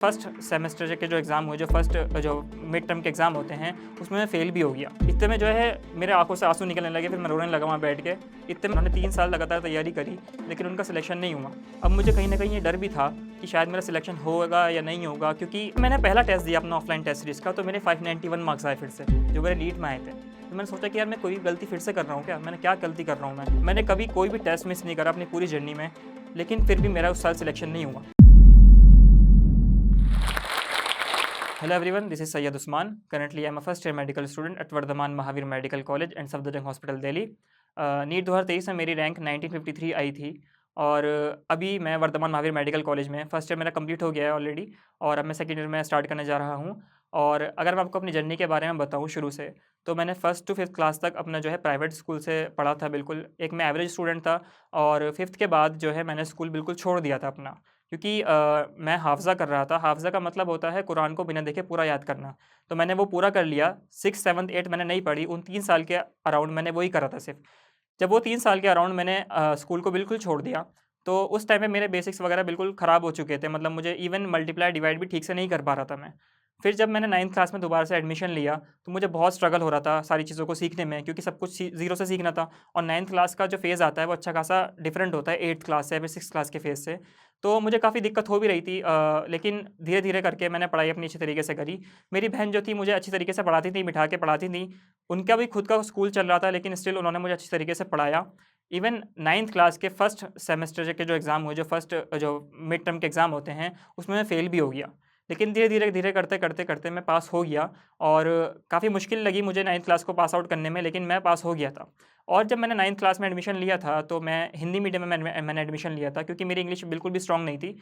First semester के जो exam हुए, जो मिड टर्म के एग्ज़ाम होते हैं, उसमें मैं फ़ेल भी हो गया। इतने में जो है मेरे आँखों से आँसू निकलने लगे, फिर मैं रोने लगा वहाँ बैठ के। इतने में उन्होंने 3 साल लगातार तैयारी करी, लेकिन उनका सिलेक्शन नहीं हुआ। अब मुझे कहीं न कहीं ये डर भी था कि शायद मेरा सिलेक्शन होगा या नहीं होगा, क्योंकि मैंने पहला टेस्ट दिया अपना ऑफलाइन टेस्ट सीरीज़ का, तो मेरे 591 मार्क्स आए फिर से, जो मेरे नीट में आए थे। तो मैंने सोचा कि यार मैं कोई गलती फिर से कर रहा हूँ क्या? मैंने क्या गलती कर रहा हूँ मैं? मैंने कभी कोई भी टेस्ट मिस नहीं करा अपनी पूरी जर्नी में, लेकिन फिर भी मेरा उस साल सिलेक्शन नहीं हुआ। Hello everyone, this is Sayyid Usman. Currently, I am a first year medical student at Vardhaman Mahavir Medical College and Safdarjung Hospital, Delhi. NEET 2023 में मेरी रैंक 1953 आई थी और अभी मैं वर्धमान महावीर मेडिकल कॉलेज में फर्स्ट ईयर मेरा कंप्लीट हो गया है ऑलरेडी और अब मैं सेकेंड ईयर में स्टार्ट करने जा रहा हूँ। और अगर मैं आपको अपनी जर्नी के बारे में बताऊँ शुरू से, तो मैंने फर्स्ट टू फिफ्थ क्लास तक अपना जो है प्राइवेट स्कूल से पढ़ा था। बिल्कुल एक मैं एवरेज स्टूडेंट था और फिफ्थ के बाद जो है मैंने स्कूल बिल्कुल छोड़ दिया था अपना, क्योंकि मैं हाफ़ज़ा कर रहा था। हाफ़ज़ा का मतलब होता है कुरान को बिना देखे पूरा याद करना। तो मैंने वो पूरा कर लिया। 6th 7th 8th मैंने नहीं पढ़ी, उन 3 साल के अराउंड मैंने वही करा था सिर्फ़। जब वो 3 साल के अराउंड मैंने स्कूल को बिल्कुल छोड़ दिया, तो उस टाइम पे मेरे बेसिक्स वगैरह बिल्कुल ख़राब हो चुके थे। मतलब मुझे इवन मल्टीप्लाई, डिवाइड भी ठीक से नहीं कर पा रहा था मैं। फिर जब मैंने 9th क्लास में दोबारा से एडमिशन लिया, तो मुझे बहुत स्ट्रगल हो रहा था सारी चीज़ों को सीखने में, क्योंकि सब कुछ ज़ीरो से सीखना था। और 9th क्लास का जो फ़ेज़ आता है, वो अच्छा खासा डिफरेंट होता है 8th क्लास से या फिर 6th क्लास के फ़ेज़ से। तो मुझे काफ़ी दिक्कत हो भी रही थी, लेकिन धीरे-धीरे करके मैंने पढ़ाई अपनी अच्छी तरीके से करी। मेरी बहन जो थी मुझे अच्छी तरीके से पढ़ाती थी, बिठा के पढ़ाती थी। उनका भी खुद का स्कूल चल रहा था, लेकिन स्टिल उन्होंने मुझे अच्छी तरीके से पढ़ाया। इवन 9th क्लास के फर्स्ट सेमेस्टर के जो एग्ज़ाम हुए, जो मिड टर्म के एग्ज़ाम होते हैं, उसमें मैं फ़ेल भी हो गया। लेकिन धीरे करते मैं पास हो गया और काफ़ी मुश्किल लगी मुझे 9th क्लास को पास आउट करने में, लेकिन मैं पास हो गया था। और जब मैंने 9th क्लास में एडमिशन लिया था, तो मैं हिंदी मीडियम में मैंने एडमिशन लिया था, क्योंकि मेरी इंग्लिश बिल्कुल भी स्ट्रॉन्ग नहीं थी।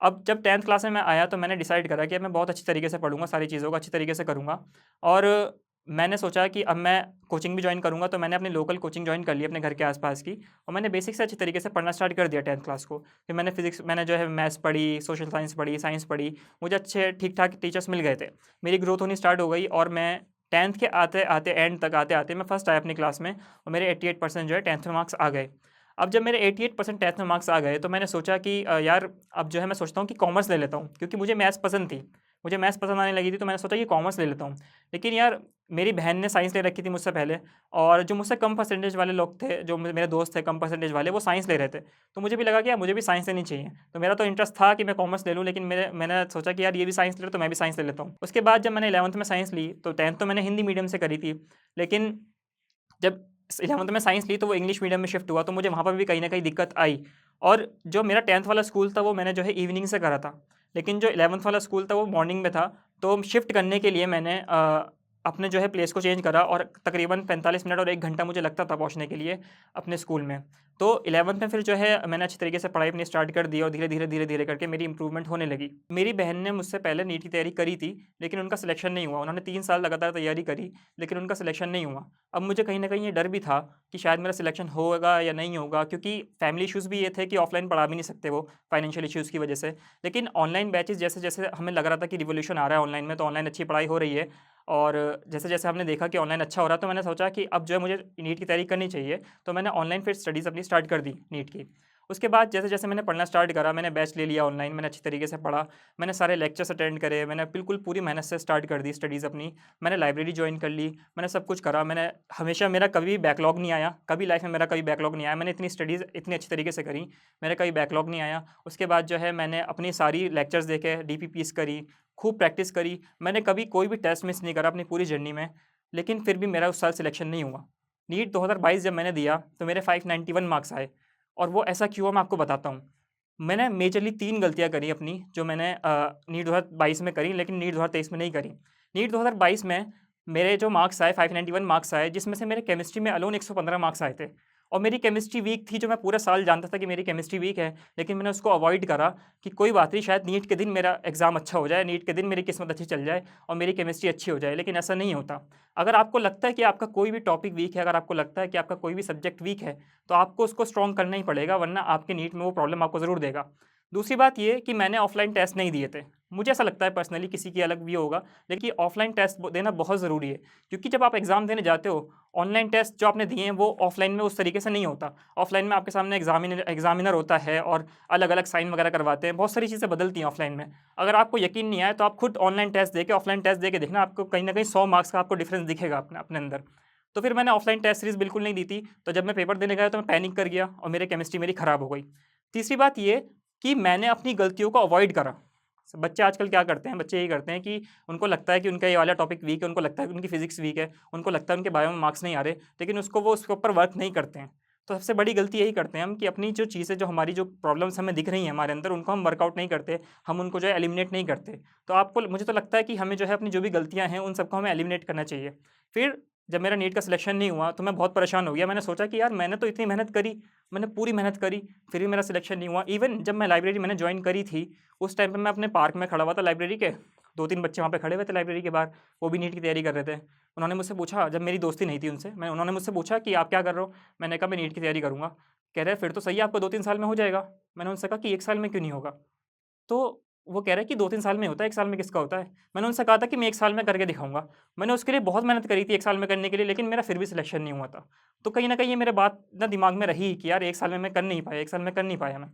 अब जब 10th क्लास में मैं आया, तो मैंने डिसाइड करा कि अब मैं बहुत अच्छी तरीके से पढ़ूँगा, सारी चीज़ों को अच्छी तरीके से करूँगा। और मैंने सोचा कि अब मैं कोचिंग भी जॉइन करूँगा, तो मैंने अपनी लोकल कोचिंग जॉइन कर ली अपने घर के आस-पास की, और मैंने बेसिक से अच्छी तरीके से पढ़ना स्टार्ट कर दिया 10th क्लास को। फिर मैंने फिज़िक्स, मैंने जो है मैथ्स पढ़ी, सोशल साइंस पढ़ी, साइंस पढ़ी। मुझे अच्छे ठीक-ठाक टीचर्स मिल गए थे। मेरी ग्रोथ होनी स्टार्ट हो गई और मैं 10th के आते-आते एंड तक आते-आते मैं फर्स्ट आया अपनी क्लास में और मेरे 88% जो है 10th में मार्क्स आ गए। अब जब मेरे 88% 10th में मार्क्स आ गए, तो मैंने सोचा कि यार अब जो है मैं सोचता हूँ कि कॉमर्स ले लेता हूँ, क्योंकि मुझे मैथ्स पसंद थी। मुझे मैथ्स पसंद आने लगी थी, तो मैंने सोचा कि कॉमर्स ले लेता हूँ। लेकिन यार मेरी बहन ने साइंस ले रखी थी मुझसे पहले, और जो मुझसे कम परसेंटेज वाले लोग थे, जो मेरे दोस्त थे कम परसेंटेज वाले, वो साइंस ले रहे थे। तो मुझे भी लगा कि यार मुझे भी साइंस लेनी चाहिए। तो मेरा तो इंटरेस्ट था कि मैं कॉमर्स ले लूँ, लेकिन मैंने सोचा कि यार ये भी साइंस ले रहे, तो मैं भी साइंस ले लेता हूँ। उसके बाद जब मैंने 11th में साइंस ली, तो 10th तो मैंने हिंदी मीडियम से करी थी, लेकिन जब 11th में साइंस ली, तो वो इंग्लिश मीडियम में शिफ्ट हुआ, तो मुझे वहाँ पर भी कहीं न कहीं दिक्कत आई। और जो मेरा 10th वाला स्कूल था, वो मैंने जो है इवनिंग से करा था। लेकिन जो 11th वाला स्कूल था, वो मॉर्निंग में था। तो शिफ्ट करने के लिए मैंने अपने जो है प्लेस को चेंज करा, और तकरीबन 45 मिनट और 1 घंटा मुझे लगता था पहुँचने के लिए अपने स्कूल में। तो 11th में फिर जो है मैंने अच्छी तरीके से पढ़ाई अपनी स्टार्ट कर दी, और धीरे-धीरे करके मेरी इंप्रूवमेंट होने लगी। मेरी बहन ने मुझसे पहले नीट की तैयारी करी थी, लेकिन उनका सिलेक्शन नहीं हुआ। उन्होंने 3 साल लगातार तैयारी करी, लेकिन उनका सिलेक्शन नहीं हुआ। अब मुझे कहीं न कहीं ये डर भी था कि शायद मेरा सिलेक्शन होगा या नहीं होगा, क्योंकि फैमिली इश्यूज़ भी ये थे कि ऑफ़लाइन पढ़ा भी नहीं सकते वो, फाइनेंशियल इश्यूज़ की वजह से। लेकिन ऑनलाइन बैचेज़ जैसे-जैसे हमें लग रहा था कि रिवॉल्यूशन आ रहा है ऑनलाइन में, तो ऑनलाइन अच्छी पढ़ाई हो रही है, और जैसे-जैसे हमने देखा कि ऑनलाइन अच्छा हो रहा है, तो मैंने सोचा कि अब जो है मुझे नीट की तैयारी करनी चाहिए। तो मैंने ऑनलाइन फिर स्टडीज़ अपनी स्टार्ट कर दी नीट की। उसके बाद जैसे-जैसे मैंने पढ़ना स्टार्ट करा, मैंने बैच ले लिया ऑनलाइन, मैंने अच्छी तरीके से पढ़ा, मैंने सारे लेक्चर्स अटेंड करे, मैंने बिल्कुल पूरी मेहनत से स्टार्ट कर दी स्टडीज़ अपनी। मैंने लाइब्रेरी जॉइन कर ली, मैंने सब कुछ करा। मैंने हमेशा, मेरा कभी भी बैकलॉग नहीं आया, कभी लाइफ़ में मेरा कभी बैकलॉग नहीं आया। मैंने इतनी स्टडीज़ इतनी अच्छी तरीके से करी, मेरा कभी बैकलॉग नहीं आया। उसके बाद जो है मैंने अपनी सारी लेक्चर्स देखे, डीपीपीज़ करी, खूब प्रैक्टिस करी। मैंने कभी कोई भी टेस्ट मिस नहीं करा अपनी पूरी जर्नी में, लेकिन फिर भी मेरा उस साल सिलेक्शन नहीं हुआ। नीट 2022 जब मैंने दिया, तो मेरे 591 मार्क्स आए, और वो ऐसा क्यों हुआ मैं आपको बताता हूँ। मैंने मेजरली 3 गलतियाँ करी अपनी, जो मैंने नीट 2022 में करी, लेकिन नीट 2023 में नहीं करी। नीट 2022 में मेरे जो मार्क्स आए, 591 मार्क्स आए, जिसमें से मेरे केमिस्ट्री में अलोन 115 मार्क्स आए थे, और मेरी केमिस्ट्री वीक थी, जो मैं पूरा साल जानता था कि मेरी केमिस्ट्री वीक है, लेकिन मैंने उसको अवॉइड करा कि कोई बात नहीं, शायद नीट के दिन मेरा एग्ज़ाम अच्छा हो जाए, नीट के दिन मेरी किस्मत अच्छी चल जाए और मेरी केमिस्ट्री अच्छी हो जाए, लेकिन ऐसा नहीं होता। अगर आपको लगता है कि आपका कोई भी टॉपिक वीक है, अगर आपको लगता है कि आपका कोई भी सब्जेक्ट वीक है, तो आपको उसको स्ट्रॉन्ग करना ही पड़ेगा, वरना आपके नीट में वो प्रॉब्लम आपको ज़रूर देगा। दूसरी बात ये कि मैंने ऑफ़लाइन टेस्ट नहीं दिए थे। मुझे ऐसा लगता है पर्सनली, किसी की अलग व्यू होगा, लेकिन ऑफलाइन टेस्ट देना बहुत ज़रूरी है, क्योंकि जब आप एग्ज़ाम देने जाते हो, ऑनलाइन टेस्ट जो आपने दिए हैं वो ऑफलाइन में उस तरीके से नहीं होता। ऑफलाइन में आपके सामने एग्जामिनर होता है और अलग अलग साइन वगैरह करवाते हैं, बहुत सारी चीज़ें बदलती हैं ऑफलाइन में। अगर आपको यकीन नहीं आए तो आप खुद ऑनलाइन टेस्ट दे के, ऑफलाइन टेस्ट दे के देखना, आपको कहीं ना कहीं 100 मार्क्स का आपको डिफरेंस दिखेगा अपने अपने अंदर। तो फिर मैंने ऑफलाइन टेस्ट सीरीज़ बिल्कुल नहीं दी थी। तो जब मैं पेपर देने गया तो मैं पैनिक कर गया और मेरी केमिस्ट्री मेरी ख़राब हो गई। तीसरी बात ये कि मैंने अपनी गलतियों को अवॉइड करा। बच्चे आजकल क्या करते हैं, बच्चे यही करते हैं कि उनको लगता है कि उनका ये वाला टॉपिक वीक है, उनको लगता है कि उनकी फिजिक्स वीक है, उनको लगता है उनके बायो में मार्क्स नहीं आ रहे, लेकिन वो उसके ऊपर वर्क नहीं करते हैं। तो सबसे बड़ी गलती यही करते हैं हम कि अपनी जो चीज़ें, जो हमारी जो प्रॉब्लम्स हमें दिख रही हैं हमारे अंदर, उनको हम वर्कआउट नहीं करते, हम उनको जो है एलिमिनेट नहीं करते। तो आपको, मुझे तो लगता है कि हमें जो है अपनी जो भी गलतियाँ हैं उन सबको हमें एलिमिनेट करना चाहिए। फिर जब मेरा नीट का सिलेक्शन नहीं हुआ तो मैं बहुत परेशान हो गया। मैंने सोचा कि यार मैंने तो इतनी मेहनत करी, मैंने पूरी मेहनत करी, फिर भी मेरा सिलेक्शन नहीं हुआ। इवन जब मैं लाइब्रेरी मैंने ज्वाइन करी थी, उस टाइम पे मैं अपने पार्क में खड़ा हुआ था लाइब्रेरी के, 2-3 बच्चे वहाँ पे खड़े हुए थे लाइब्रेरी के बाहर, वो भी नीट की तैयारी कर रहे थे। उन्होंने मुझसे पूछा, जब मेरी दोस्ती नहीं थी उनसे, उन्होंने मुझसे पूछा कि आप क्या कर रहे हो? मैंने कहा मैं नीट की तैयारी करूँगा। कह रहे फिर तो सही है, आपको 2-3 साल में हो जाएगा। मैंने उनसे कहा कि 1 साल में क्यों नहीं होगा? तो वो कह रहे हैं कि 2-3 साल में होता है, 1 साल में किसका होता है? मैंने उनसे कहा था कि मैं 1 साल में करके दिखाऊँगा। मैंने उसके लिए बहुत मेहनत करी थी 1 साल में करने के लिए, लेकिन मेरा फिर भी सिलेक्शन नहीं हुआ था। तो कहीं न कहीं ये मेरे बात ना दिमाग में रही कि यार 1 साल में मैं कर नहीं पाया, 1 साल में कर नहीं पाया मैं।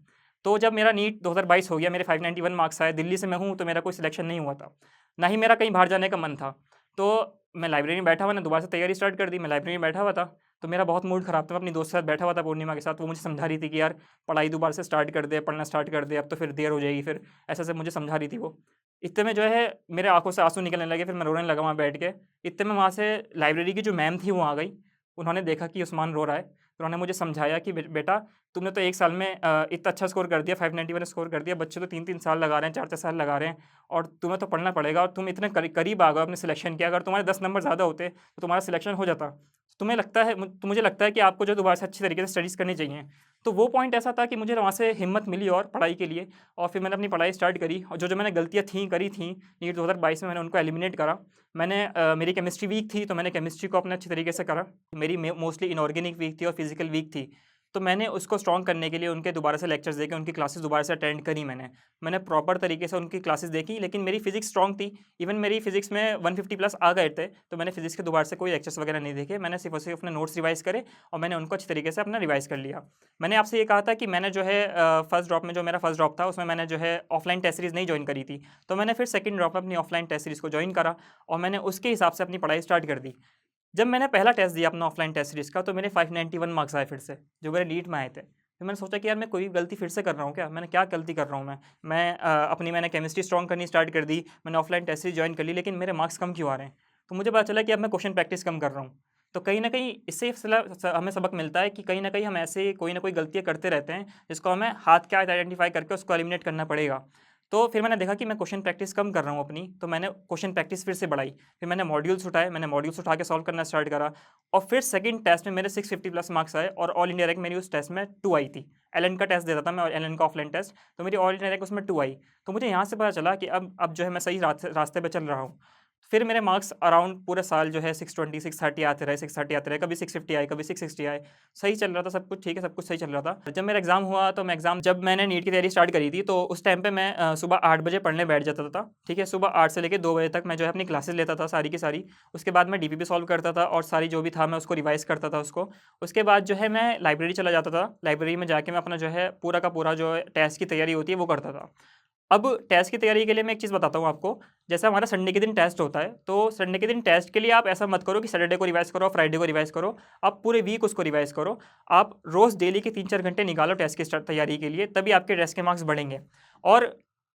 तो जब मेरा नीट 2022 हो गया, मेरे 591 मार्क्स आए, दिल्ली से मैं हूँ, तो मेरा कोई सिलेक्शन नहीं हुआ था। ना ही मेरा कहीं बाहर जाने का मन था। तो मैं लाइब्रेरी में बैठा हुआ, मैंने दोबारा से तैयारी स्टार्ट कर दी। मैं लाइब्रेरी में बैठा हुआ था, तो मेरा बहुत मूड ख़राब था। मैं अपनी दोस्त के साथ बैठा हुआ था, पूर्णिमा के साथ। वो मुझे समझा रही थी कि यार पढ़ाई दोबारा से स्टार्ट कर दे, पढ़ना स्टार्ट कर दे, अब तो फिर देर हो जाएगी फिर। ऐसे-ऐसे मुझे समझा रही थी वो। इतने में जो है मेरे आँखों से आँसू निकलने लगे, फिर मैं रोने लगा वहाँ बैठ के। इतने में वहाँ से लाइब्रेरी की जो मैम थी वो आ गई। उन्होंने देखा कि उस्मान रो रहा है, तो उन्होंने मुझे समझाया कि बेटा, तुमने तो 1 साल में इतना अच्छा स्कोर कर दिया, 591 स्कोर कर दिया। बच्चे तो 3-3 साल लगा रहे हैं, 4-4 साल लगा रहे हैं, और तुम्हें तो पढ़ना पड़ेगा, और तुम इतने करीब आ गए अपने सिलेक्शन के। अगर तुम्हारे 10 नंबर ज़्यादा होते तो तुम्हारा सिलेक्शन हो जाता। तुम्हें लगता है, तो मुझे लगता है कि आपको जो दोबारा से अच्छी तरीके से स्टडीज़ करनी चाहिए। तो वो पॉइंट ऐसा था कि मुझे वहाँ से हिम्मत मिली और पढ़ाई के लिए, और फिर मैंने अपनी पढ़ाई स्टार्ट करी, और जो मैंने गलतियाँ करी थी नीट 2022 में, मैंने उनको एलिमिनेट करा। मैंने मेरी केमिस्ट्री वीक थी, तो मैंने केमिस्ट्री को अपने अच्छे तरीके से करा। मेरी मोस्टली इनऑर्गेनिक वीक थी और फिजिकल वीक थी, तो मैंने उसको स्ट्रॉन्ग करने के लिए उनके दोबारा से लेक्चर्स देके, उनकी क्लासेस दोबारा से अटेंड करी मैंने प्रॉपर तरीके से उनकी क्लासेस देखी, लेकिन मेरी फिजिक्स स्ट्रॉन्ग थी। इवन मेरी फिजिक्स में 150 प्लस आ गए थे, तो मैंने फिजिक्स के दोबारा से कोई लेक्चर्स वगैरह नहीं देखे। मैंने सिर्फ और सिर्फ अपने नोट्स रिवाइज़ करे, और मैंने उनको अच्छी तरीके से अपना रिवाइज़ कर लिया। मैंने आपसे ये कहा था कि मैंने जो है फर्स्ट ड्रॉप में, जो मेरा फर्स्ट ड्रॉप था, उसमें मैंने जो है ऑफलाइन टेस्ट सीरीज़ नहीं जॉइन करी थी। तो मैंने फिर सेकंड ड्रॉप में अपनी ऑफलाइन टेस्ट सीरीज़ को जॉइन करा, और मैंने उसके हिसाब से अपनी पढ़ाई स्टार्ट कर दी। जब मैंने पहला टेस्ट दिया अपना ऑफलाइन टेस्ट सीरीज़ का, तो मेरे 591 मार्क्स आए फिर से, जो मेरे नीट में आए थे। फिर मैंने सोचा कि यार मैं कोई गलती फिर से कर रहा हूँ क्या? मैंने क्या गलती कर रहा हूँ मैंने केमिस्ट्री स्ट्रॉन्ग करनी स्टार्ट कर दी, मैंने ऑफलाइन टेस्ट सीरीज़ जॉइन कर ली, लेकिन मेरे मार्क्स कम क्यों आ रहे हैं? तो मुझे पता चला कि अब मैं क्वेश्चन प्रैक्टिस कम कर रहा हूँ। तो कहीं न कहीं इससे हमें सबक मिलता है कि कहीं न कहीं हम ऐसे कोई ना कोई गलतियाँ करते रहते हैं, जिसको हमें हाथ के हाथ आइडेंटिफ़ाई करके उसको एलिमिनेट करना पड़ेगा। तो फिर मैंने देखा कि मैं क्वेश्चन प्रैक्टिस कम कर रहा हूँ अपनी, तो मैंने क्वेश्चन प्रैक्टिस फिर से बढ़ाई। फिर मैंने मॉड्यूल्स उठाए, मैंने मॉड्यूल्स उठा के सॉल्व करना स्टार्ट करा, और फिर सेकंड टेस्ट में मेरे 650 प्लस मार्क्स आए, और ऑल इंडिया रैंक मेरी उस टेस्ट में 2 आई थी। एलएन का टेस्ट देता था मैं, और एलएन का ऑफलाइन टेस्ट, तो मेरी ऑल इंडिया रैंक उसमें 2 आई। तो मुझे यहाँ से पता चला कि अब जो है मैं सही रास्ते पे चल रहा हूँ। फिर मेरे मार्क्स अराउंड पूरे साल जो है 620, 630 आते रहे, 630 आते रहे, कभी 650 आए, कभी 660 आए। सही चल रहा था, सब कुछ ठीक है, सब कुछ सही चल रहा था। जब मेरा एग्ज़ाम हुआ, तो जब मैंने नीट की तैयारी स्टार्ट करी थी, तो उस टाइम पे मैं सुबह 8 बजे पढ़ने बैठ जाता था, ठीक है? सुबह 8 से लेके 2 बजे तक मैं जो है अपनी क्लासेस लेता था सारी की सारी। उसके बाद मैं डीपीपी सॉल्व करता था, और सारी जो भी था मैं उसको रिवाइज़ करता था उसको। उसके बाद जो है मैं लाइब्रेरी चला जाता था। लाइब्रेरी में जाके मैं अपना जो है पूरा का पूरा जो है टेस्ट की तैयारी होती है वो करता था। अब टेस्ट की तैयारी के लिए मैं एक चीज़ बताता हूँ आपको। जैसे हमारा संडे के दिन टेस्ट होता है, तो संडे के दिन टेस्ट के लिए आप ऐसा मत करो कि सैटरडे को रिवाइज़ करो, फ्राइडे को रिवाइज़ करो। आप पूरे वीक उसको रिवाइज़ करो। आप रोज़ डेली के 3-4 घंटे निकालो टेस्ट की तैयारी के लिए, तभी आपके टेस्ट के मार्क्स बढ़ेंगे। और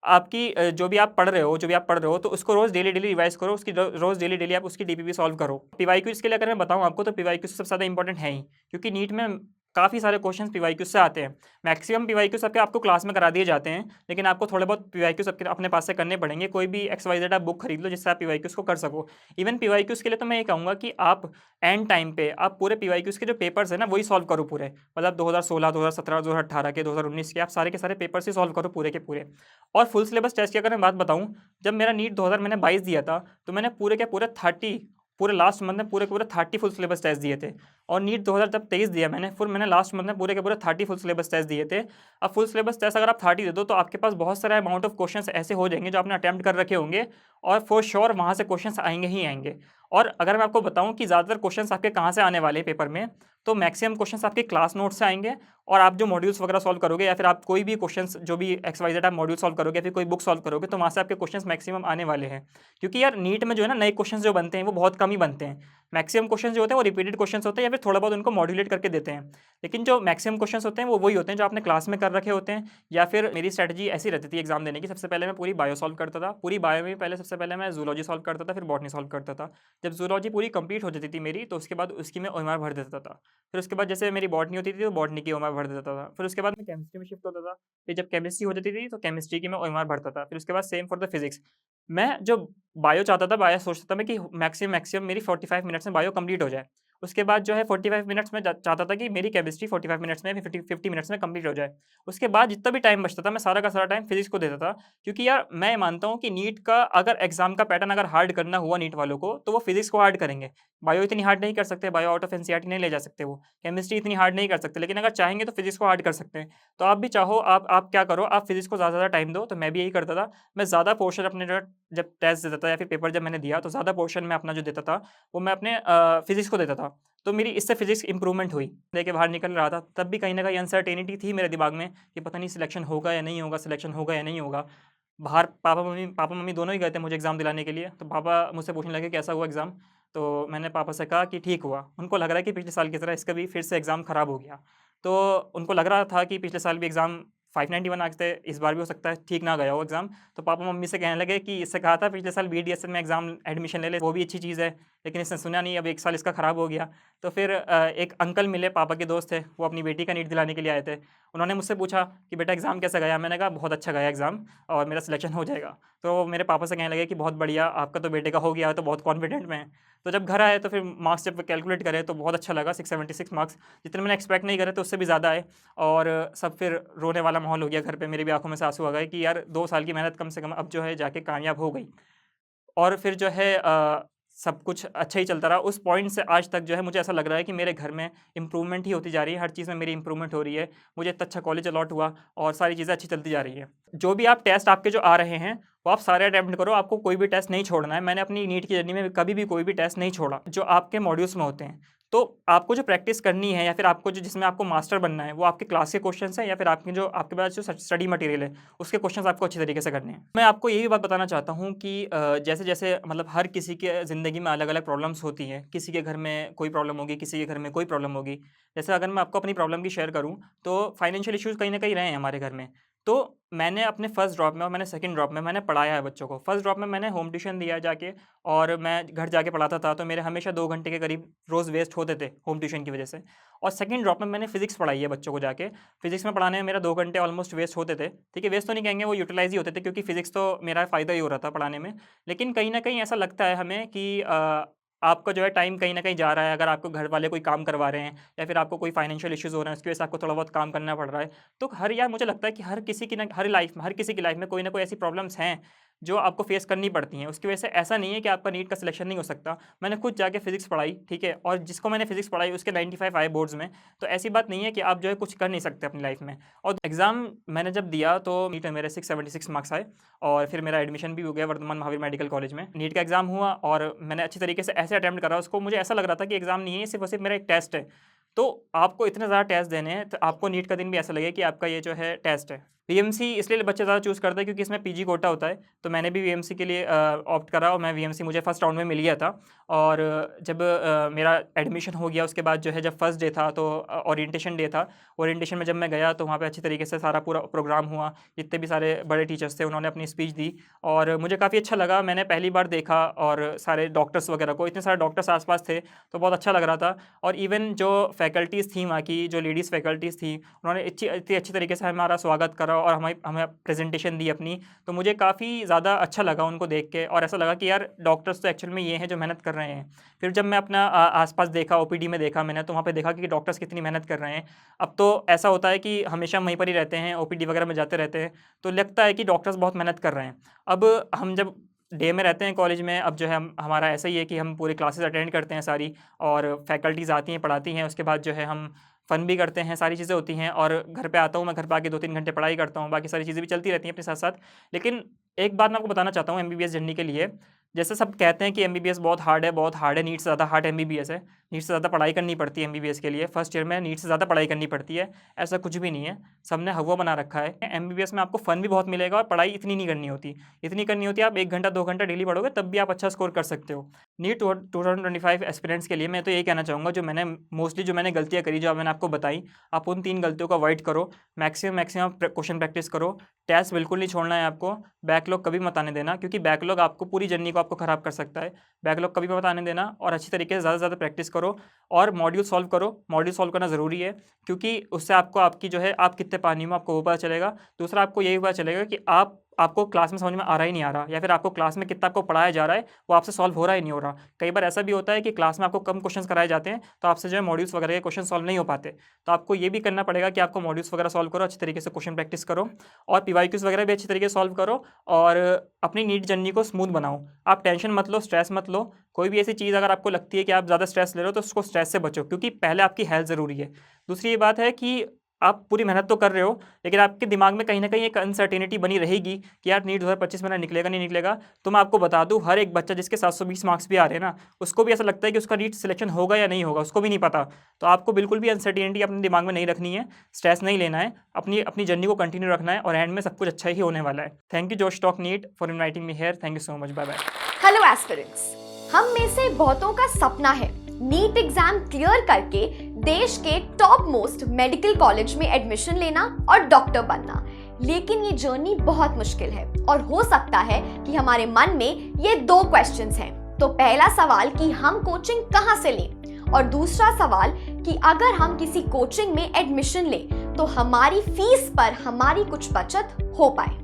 आपकी जो भी आप पढ़ रहे हो, तो उसको रोज़ डेली रिवाइज़ करो, उसकी रोज़ डेली आप उसकी डीपीपी सॉल्व करो। पीवाईक्यूज़ के लिए अगर मैं बताऊँ आपको, तो पीवाईक्यू सबसे ज़्यादा इंपॉर्टेंट है ही, क्योंकि नीट में काफ़ी सारे क्वेश्चंस पीवाईक्यू से आते हैं। मैक्सिमम पीवाईक्यू सबके आपको क्लास में करा दिए जाते हैं, लेकिन आपको थोड़े बहुत पीवाईक्यू सबके अपने पास से करने पड़ेंगे। कोई भी XYZ आप बुक खरीद लो, जिससे आप पीवाईक्यूज़ को कर सको। इवन पीवाईक्यूज़ के लिए तो मैं ये कहूँगा कि आप एंड टाइम पे आप पूरे पीवाईक्यूज़ के जो पेपर्स हैं ना, वही सॉल्व करो पूरे। मतलब 2016, 2017, 2018 के, 2019 के, आप सारे के सारे पेपर्स ही सॉल्व करो पूरे के पूरे। और फुल सिलेबस टेस्ट की अगर मैं बात बताऊँ, जब मेरा नीट 2022 दिया था, तो मैंने पूरे के पूरे 30 पूरे लास्ट मंथ में पूरे के पूरे 30 फुल सिलेबस टेस्ट दिए थे। और नीट 2023 दिया मैंने, फिर मैंने लास्ट मंथ में पूरे के पूरे 30 फुल सिलेबस टेस्ट दिए थे। अब फुल सिलेबस टेस्ट अगर आप 30 दे दो तो आपके पास बहुत सारा अमाउंट ऑफ क्वेश्चंस ऐसे हो जाएंगे जो आपने अटैम्प्ट कर रखे होंगे, और फॉर श्योर वहाँ से क्वेश्चंस आएंगे ही आएंगे। और अगर मैं आपको बताऊं कि ज़्यादातर क्वेश्चंस आपके कहाँ से आने वाले हैं पेपर में, तो मैक्सिमम क्वेश्चंस आपके क्लास नोट से आएंगे, और आप जो मॉड्यूल्स वगैरह सॉल्व करोगे या फिर आप कोई भी क्वेश्चंस जो भी XYZ आप मॉड्यूल सॉल्व करोगे या फिर कोई बुक सॉल्व करोगे, तो वहाँ से आपके क्वेश्चंस मैक्सिमम आने वाले हैं। क्योंकि यार नीट में जो है ना, नए क्वेश्चंस जो बनते हैं वो बहुत कम ही बनते हैं। मैक्सिमम क्वेश्चन जो होते हैं वो रिपीटेड क्वेश्चंस होते हैं, या फिर थोड़ा बहुत उनको मॉड्यूलेट करके देते हैं। लेकिन जो मैक्सिमम क्वेश्चंस होते हैं वो वही होते हैं जो आपने क्लास में कर रखे होते हैं। या फिर मेरी स्ट्रैटेजी ऐसी रहती थी एग्जाम देने की, सबसे पहले मैं पूरी बायो सॉल्व करता था। पूरी बायो में पहले सबसे पहले मैं जूलॉजी सॉल्व करता था, फिर बॉटनी सॉल्व करता था। जब जूलॉजी पूरी कंप्लीट हो जाती थी मेरी, तो उसके बाद उसकी मैं ओएमआर भर देता था। फिर उसके बाद जैसे मेरी बॉटनी होती थी तो बॉटनी की ओएमआर भर देता था। फिर उसके बाद मैं केमिस्ट्री में शिफ्ट होता था। फिर जब केमिस्ट्री हो जाती थी तो केमिस्ट्री की मैं ओएमआर भरता था। फिर उसके बाद सेम फॉर द फिजिक्स। मैं जो बायो चाहता था, बायो सोचता था मैं कि मैक्सिमम मैक्सिमम मेरी 45 मिनट्स में बायो कंप्लीट हो जाए। उसके बाद जो है 45 मिनट्स में चाहता था कि मेरी केमिस्ट्री 45 मिनट्स में, 50 मिनट्स में कंप्लीट हो जाए। उसके बाद जितना भी टाइम बचता था मैं सारा का सारा टाइम फिजिक्स को देता था। क्योंकि यार मैं मानता हूँ कि नीट का अगर एग्जाम का पैटर्न अगर हार्ड करना हुआ नीट वालों को, तो वो फिजिक्स को हार्ड करेंगे। बायो इतनी हार्ड नहीं कर सकते, बायो आउट ऑफ एनसीईआरटी नहीं ले जा सकते, वो केमिस्ट्री इतनी हार्ड नहीं कर सकते, लेकिन अगर चाहेंगे तो फिजिक्स को हार्ड कर सकते हैं। तो आप भी चाहो, आप क्या करो, आप फिजिक्स को ज़्यादा टाइम दो। तो मैं भी यही करता था। मैं ज़्यादा पोर्शन अपने जो जब टेस्ट देता था या फिर पेपर जब मैंने दिया, तो ज़्यादा पोर्शन मैं अपना जो देता था वो मैं अपने फिजिक्स को देता था। तो मेरी इससे फिजिक्स इंप्रूवमेंट हुई। लेके बाहर निकल रहा था तब भी कहीं ना कहीं अनसर्टेनिटी थी मेरे दिमाग में कि पता नहीं सिलेक्शन होगा या नहीं होगा, सिलेक्शन होगा या नहीं होगा। बाहर पापा मम्मी दोनों ही गए थे मुझे एग्ज़ाम दिलाने के लिए। तो पापा मुझसे पूछने लगे कैसा हुआ एग्ज़ाम। तो मैंने पापा से कहा कि ठीक हुआ। उनको लग रहा है कि पिछले साल की तरह इसका भी फिर से एग्ज़ाम ख़राब हो गया। तो उनको लग रहा था कि पिछले साल भी एग्ज़ाम 591 आए थे, इस बार भी हो सकता है ठीक ना गया हो एग्ज़ाम। तो पापा मम्मी से कहने लगे कि इससे कहा था पिछले साल BDSL में एग्ज़ाम एडमिशन ले ले, वो भी अच्छी चीज़ है। लेकिन इसने सुना नहीं, अब 1 साल इसका ख़राब हो गया। तो फिर एक अंकल मिले, पापा के दोस्त थे, वो अपनी बेटी का नीट दिलाने के लिए आए थे। उन्होंने मुझसे पूछा कि बेटा एग्ज़ाम कैसा गया? मैंने कहा बहुत अच्छा गया एग्ज़ाम, और मेरा सिलेक्शन हो जाएगा। तो मेरे पापा से कहने लगे कि बहुत बढ़िया, आपका तो बेटे का हो गया है, तो बहुत कॉन्फिडेंट में है। तो जब घर आए तो फिर मार्क्स जब कैलकुलेट करे तो बहुत अच्छा लगा, 676 मार्क्स, जितने मैंने एक्सपेक्ट नहीं करे थे उससे भी ज़्यादा आए। और सब फिर रोने वाला माहौल हो गया घर पे, मेरी भी आँखों में से आँसू आ गए कि यार 2 साल की मेहनत कम से कम अब जो है जाके कामयाब हो गई। और फिर जो है सब कुछ अच्छा ही चलता रहा। उस पॉइंट से आज तक जो है मुझे ऐसा लग रहा है कि मेरे घर में इम्प्रूवमेंट ही होती जा रही है, हर चीज़ में मेरी इम्प्रूवमेंट हो रही है। मुझे इतना अच्छा कॉलेज अलॉट हुआ और सारी चीज़ें अच्छी चलती जा रही हैं। जो भी आप टेस्ट आपके जो आ रहे हैं, वो आप सारे अटेम्प्ट करो, आपको कोई भी टेस्ट नहीं छोड़ना है। मैंने अपनी नीट की जर्नी में कभी भी कोई भी टेस्ट नहीं छोड़ा, जो आपके मॉड्यूल्स में होते हैं। तो आपको जो प्रैक्टिस करनी है या फिर आपको जो जिसमें आपको मास्टर बनना है, वो आपके क्लास के क्वेश्चंस हैं या फिर आपके जो आपके पास जो स्टडी मटेरियल है, उसके क्वेश्चंस आपको अच्छी तरीके से करने हैं। मैं आपको यही बात बताना चाहता हूँ कि जैसे-जैसे मतलब हर किसी के ज़िंदगी में अलग-अलग प्रॉब्लम्स होती हैं। किसी के घर में कोई प्रॉब्लम होगी, किसी के घर में कोई प्रॉब्लम होगी। जैसे अगर मैं आपको अपनी प्रॉब्लम की शेयर करूँ, तो फाइनेंशियल इश्यूज़ कहीं न कहीं रहे हैं हमारे घर में। तो मैंने अपने फर्स्ट ड्रॉप में और मैंने सेकंड ड्रॉप में मैंने पढ़ाया है बच्चों को। फर्स्ट ड्रॉप में मैंने होम ट्यूशन दिया जाके, और मैं घर जाके पढ़ाता था, तो मेरे हमेशा 2 घंटे के करीब रोज़ वेस्ट होते थे होम ट्यूशन की वजह से। और सेकंड ड्रॉप में मैंने फिज़िक्स पढ़ाई है बच्चों को जाके। फिज़िक्स में पढ़ाने में मेरा 2 घंटे ऑलमोस्ट वेस्ट होते थे। ठीक है, वेस्ट तो नहीं कहेंगे, वो यूटिलाइज़ ही होते थे, क्योंकि फिज़िक्स तो मेरा फ़ायदा ही हो रहा था पढ़ाने में। लेकिन कहीं न कहीं ऐसा लगता है हमें कि आपका जो है टाइम कहीं न कहीं जा रहा है, अगर आपको घर वाले कोई काम करवा रहे हैं या फिर आपको कोई फाइनेंशियल इश्यूज़ हो रहे हैं, उसकी वजह से आपको थोड़ा बहुत काम करना पड़ रहा है। तो हर यार मुझे लगता है कि हर किसी की ना हर किसी की लाइफ़ में कोई ना कोई ऐसी प्रॉब्लम्स हैं, जो आपको फेस करनी पड़ती हैं। उसकी वजह से ऐसा नहीं है कि आपका नीट का सिलेक्शन नहीं हो सकता। मैंने खुद जाके फिज़िक्स पढ़ाई, ठीक है? और जिसको मैंने फिज़िक्स पढ़ाई उसके 95 आए बोर्ड्स में। तो ऐसी बात नहीं है कि आप जो है कुछ कर नहीं सकते अपनी लाइफ़ में। और एग्ज़ाम मैंने जब दिया तो नीट में मेरे 676 मार्क्स आए, और फिर मेरा एडमिशन भी हो गया वर्धमान महावीर मेडिकल कॉलेज में। नीट का एग्ज़ाम हुआ और मैंने अच्छी तरीके से ऐसे अटेम्प्ट करा उसको, मुझे ऐसा लग रहा था कि एग्ज़ाम नहीं है, ये सिर्फ़ और सिर्फ़ मेरा एक टेस्ट है। तो आपको इतने ज़्यादा टेस्ट देने हैं, तो आपको नीट का दिन भी ऐसा लगे कि आपका ये जो है टेस्ट है। वीएमसी इसलिए बच्चे ज़्यादा चूज़ करते हैं क्योंकि इसमें पीजी कोटा होता है, तो मैंने भी वीएमसी के लिए ऑप्ट करा, और मैं वीएमसी मुझे फर्स्ट राउंड में मिल गया था। और जब मेरा एडमिशन हो गया उसके बाद जो है, जब फर्स्ट डे था तो ओरिएंटेशन डे था। ओरिएंटेशन में जब मैं गया तो वहाँ पे अच्छी तरीके से सारा पूरा प्रोग्राम हुआ। जितने भी सारे बड़े टीचर्स थे उन्होंने अपनी स्पीच दी, और मुझे काफ़ी अच्छा लगा। मैंने पहली बार देखा, और सारे डॉक्टर्स वगैरह को, इतने सारे डॉक्टर्स आस-पास थे, तो बहुत अच्छा लग रहा था। और इवन जो फैकल्टीज़ थी वहाँ की, जो लेडीज़ फैकल्टीज़ थी, उन्होंने इतनी अच्छी तरीके से हमारा स्वागत करा और हमें हमें प्रेजेंटेशन दी अपनी। तो मुझे काफ़ी ज़्यादा अच्छा लगा उनको देख के, और ऐसा लगा कि यार डॉक्टर्स तो एक्चुअल में ये हैं जो मेहनत कर रहे हैं। फिर जब मैं अपना आस-पास देखा, ओपीडी में देखा मैंने, तो वहाँ पे देखा कि डॉक्टर्स कितनी मेहनत कर रहे हैं। अब तो ऐसा होता है कि हमेशा हम वहीं पर ही रहते हैं, ओपीडी वगैरह में जाते रहते हैं, तो लगता है कि डॉक्टर्स बहुत मेहनत कर रहे हैं। अब हम जब डे में रहते हैं कॉलेज में। अब जो है हमारा ऐसा ही है कि हम पूरी क्लासेस अटेंड करते हैं सारी, और फैकल्टीज़ आती हैं पढ़ाती हैं। उसके बाद जो है हम फ़न भी करते हैं, सारी चीज़ें होती हैं। और घर पे आता हूँ मैं, घर पे आके 2-3 घंटे पढ़ाई करता हूँ, बाकी सारी चीज़ें भी चलती रहती हैं अपने साथ-साथ। लेकिन एक बात मैं आपको बताना चाहता हूँ एमबीबीएस जर्नी के लिए। जैसे सब कहते हैं कि एमबीबीएस बहुत हार्ड है, बहुत हार्ड है, नीट से ज़्यादा हार्ड एमबीबीएस है। नीट से ज़्यादा पढ़ाई करनी पड़ती है एमबीबीएस के लिए, फर्स्ट ईयर में नीट से ज़्यादा पढ़ाई करनी पड़ती है। ऐसा कुछ भी नहीं है, सबने हवा बना रखा है। एमबीबीएस में आपको फ़न भी बहुत मिलेगा और पढ़ाई इतनी नहीं करनी होती। इतनी करनी होती है, आप 1 घंटा 2 घंटा डेली पढ़ोगे तब भी आप अच्छा स्कोर कर सकते हो। नीट 2025 एस्पिरेंट्स के लिए मैं तो यही कहना चाहूँगा, जो मैंने गलतियाँ करी, जो मैंने आपको बताई, आप उन 3 गलतियों को अवॉइड करो। मैक्सिमम क्वेश्चन प्रैक्टिस करो। टेस्ट बिल्कुल नहीं छोड़ना है आपको। बैकलॉग कभी मत आने देना, क्योंकि बैकलॉग आपको पूरी जर्नी को आपको ख़राब कर सकता है। बैकलॉग कभी मत आने देना, और अच्छी तरीके से ज़्यादा से ज़्यादा प्रैक्टिस करो और मॉड्यूल सॉल्व करो। मॉड्यूल सॉल्व करना ज़रूरी है, क्योंकि उससे आपकी जो है आप कितने पानी में, आपको वो पता चलेगा। दूसरा, आपको यही पता चलेगा कि आपको क्लास में समझ में आ रहा ही नहीं आ रहा, या फिर आपको क्लास में कितना आपको पढ़ाया जा रहा है वो आपसे सॉल्व हो रहा ही नहीं हो रहा। कई बार ऐसा भी होता है कि क्लास में आपको कम क्वेश्चंस कराए जाते हैं, तो आपसे जो है मॉड्यूल्स वगैरह के क्वेश्चन सॉल्व नहीं हो पाते। तो आपको ये भी करना पड़ेगा कि आपको मॉड्यूल्स वगैरह सॉल्व करो, अच्छी तरीके से क्वेश्चन प्रैक्टिस करो, और पीवाईक्यूज वगैरह भी अच्छी तरीके से सॉल्व करो, और अपनी नीट जर्नी को स्मूथ बनाओ। आप टेंशन मत लो, स्ट्रेस मत लो। कोई भी ऐसी चीज़ अगर आपको लगती है कि आप ज़्यादा स्ट्रेस ले रहे हो, तो उसको स्ट्रेस से बचो, क्योंकि पहले आपकी हेल्थ ज़रूरी है। दूसरी ये बात है कि आप पूरी मेहनत तो कर रहे हो, लेकिन आपके दिमाग में कहीं न कहीं एक अनसर्टेनिटी बनी रहेगी कि यार नीट 2025 में ना निकलेगा, नहीं निकलेगा। तो मैं आपको बता दूँ, हर एक बच्चा जिसके 720 मार्क्स भी आ रहे हैं ना, उसको भी ऐसा लगता है कि उसका नीट सिलेक्शन होगा या नहीं होगा, उसको भी नहीं पता। तो आपको बिल्कुल भी अनसर्टेनिटी अपने दिमाग में नहीं रखनी है, स्ट्रेस नहीं लेना है, अपनी अपनी जर्नी को कंटिन्यू रखना है, और एंड में सब कुछ अच्छा ही होने वाला है। Thank you Josh talk NEET for inviting me here. Thank you so much. Bye bye. Hello aspirants, हम में से बहुतों का सपना है नीट एग्जाम क्लियर करके देश के टॉप मोस्ट मेडिकल कॉलेज में एडमिशन लेना और डॉक्टर बनना। लेकिन ये जर्नी बहुत मुश्किल है, और हो सकता है कि हमारे मन में ये 2 क्वेश्चंस हैं। तो पहला सवाल कि हम कोचिंग कहाँ से लें, और दूसरा सवाल कि अगर हम किसी कोचिंग में एडमिशन लें तो हमारी फीस पर हमारी कुछ बचत हो पाए।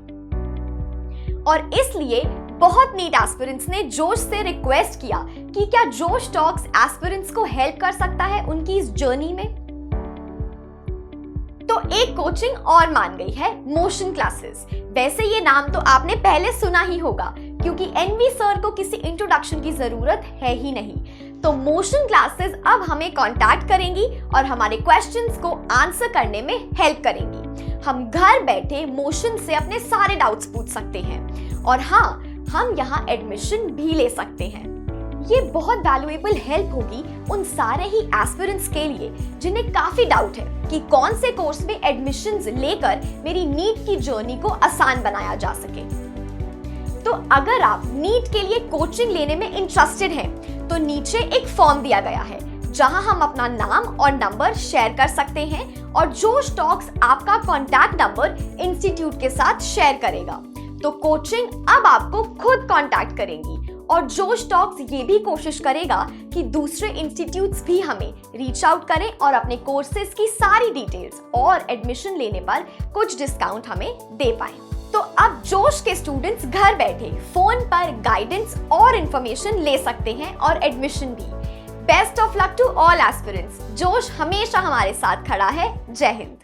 और इसलिए बहुत नीट एस्पिरेंट्स ने जोश से रिक्वेस्ट किया कि क्या जोश टॉक्स एस्पिरेंट्स को हेल्प कर सकता है उनकी इस जर्नी में। तो एक कोचिंग और मान गई है, मोशन क्लासेस। वैसे ये नाम तो आपने पहले सुना ही होगा, क्योंकि एनवी सर को किसी इंट्रोडक्शन की जरूरत है ही नहीं। तो मोशन क्लासेस अब हमें कांटेक्ट करेंगी और हमारे क्वेश्चंस को आंसर करने में हेल्प करेंगी। हम घर बैठे मोशन से अपने सारे डाउट्स पूछ सकते हैं, और हाँ, हम यहाँ एडमिशन भी ले सकते हैं। ये बहुत वैल्यूएबल हेल्प होगी उन सारे ही एस्पिरेंट्स के लिए जिन्हें काफी डाउट है कि कौन से कोर्स में एडमिशंस लेकर मेरी नीट की जर्नी को आसान बनाया जा सके। तो अगर आप नीट के लिए कोचिंग लेने में इंटरेस्टेड हैं, तो नीचे एक फॉर्म दिया गया है जहां हम अपना नाम और नंबर शेयर कर सकते हैं, और जोश टॉक्स आपका कॉन्टैक्ट नंबर इंस्टीट्यूट के साथ शेयर करेगा। तो कोचिंग अब आपको खुद कांटेक्ट करेंगी, और जोश टॉक्स ये भी कोशिश करेगा कि दूसरे इंस्टीट्यूट्स भी हमें रीच आउट करें और अपने कोर्सेज की सारी डिटेल्स और एडमिशन लेने पर कुछ डिस्काउंट हमें दे पाए। तो अब जोश के स्टूडेंट्स घर बैठे फोन पर गाइडेंस और इंफॉर्मेशन ले सकते हैं, और एडमिशन भी। Best of luck to all aspirants. Josh हमेशा हमारे साथ खड़ा है। जय हिंद।